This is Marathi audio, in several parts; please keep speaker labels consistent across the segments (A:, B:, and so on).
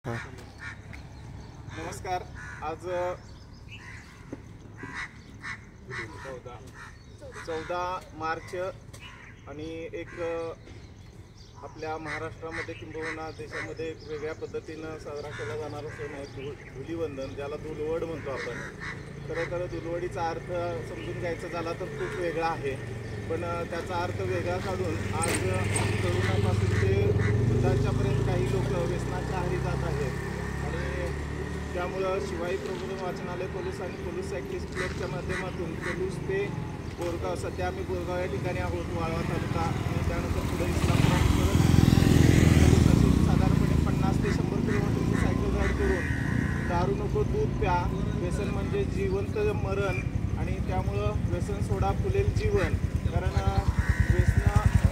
A: नमस्कार. आज 14 मार्च आणि एक आपल्या महाराष्ट्रामध्ये किंबहुना देशामध्ये एक वेगळ्या पद्धतीनं साजरा केला जाणारा सण आहे धुलीवंदन, ज्याला धुलवड म्हणतो आपण. खरं तर धुलवडीचा अर्थ समजून घ्यायचा झाला तर खूप वेगळा आहे, पण त्याचा अर्थ वेगळा काढून आज तरुणापासून ते वृद्धांच्यापर्यंत काही लोक व्यसनाच्या आहारी जात आहेत. आणि त्यामुळं शिवाई प्रबोधन वाचनालय पोलीस आणि पोलीस सायक्लिस्ट क्लबच्या माध्यमातून पोलीस ते बोरगाव, सध्या आम्ही बोरगाव या ठिकाणी आहोत, वाळवा तालुका, आणि त्यानंतर पुढे इस्लामपुरात साधारणपणे 50 ते 100 किलोमीटरची सायकल राईड करून दारू नको दूध प्या, व्यसन म्हणजे जिवंत मरण, आणि त्यामुळं व्यसन सोडा फुलेल जीवन. कारण व्यसन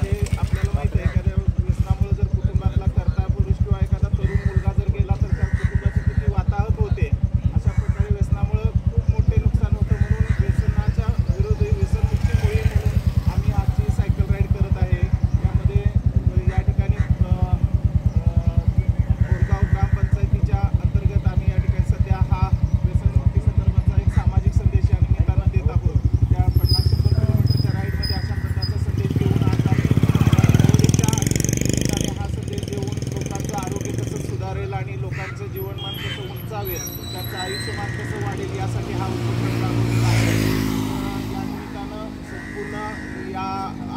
A: हे आपल्याला माहीत आहे, एखाद्या व्यसनामुळे जर कुटुंबातला कर्ता पुरुष किंवा एखादा तरुण मुलगा जर गेला तर त्या कुटुंबाची किती वाताहत होते. अशा प्रकारे व्यसनामुळे खूप मोठे नुकसान होतं. म्हणून व्यसनाच्या विरोधी व्यसनमुक्ती मोहीम म्हणून आम्ही आजची सायकल राईड करत आहे. यामध्ये या ठिकाणी बोरगाव ग्रामपंचायतीच्या अंतर्गत आम्ही या ठिकाणी सध्या हा व्यसनमुक्ती संदर्भाचा एक सामाजिक संदेश या निमित्तानं देत आहोत. त्या 50-100 किलोमीटरच्या राईडमध्ये अशा प्रकारचा संदेश देऊन आज आम्ही निमित्ताने हा संदेश देऊन लोकांचं आरोग्य कसं सुधारेल आणि लोकांचं जीवनमान कसं उंचावेल, त्यांचं आयुष्यमान कसं वाढेल, यासाठी हा उपक्रम राबवलेला आहे. या निमित्तानं संपूर्ण या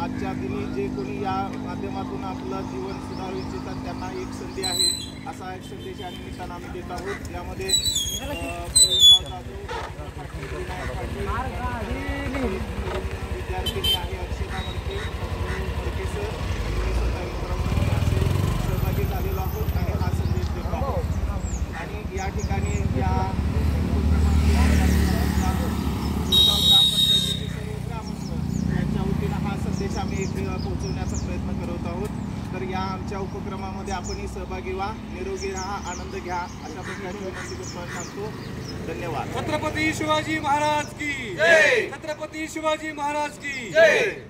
A: आजच्या दिनी जे कोणी या माध्यमातून आपलं जीवन सुधारू इच्छितात त्यांना एक संधी आहे, असा एक संदेश या निमित्तानं आम्ही देत आहोत. यामध्ये विद्यार्थिनी आहे अर्चना मडके, मडके सर, आणि स्वतः असे सहभागी झालेलो आहोत आणि हा संदेश देतो आहोत. आणि या ठिकाणी या ग्रामपंचायतीचे सर्व ग्रामस्थ यांच्या वतीनं हा संदेश आम्ही पोहोचवण्याचा प्रयत्न करत आहोत. तर या आमच्या उपक्रमामध्ये आपणही सहभागी व्हा, निरोगी राहा, आनंद घ्या, अशा प्रकारे विनंती करून सांगतो. धन्यवाद.
B: छत्रपती शिवाजी महाराज की जय. छत्रपती शिवाजी महाराज की जय.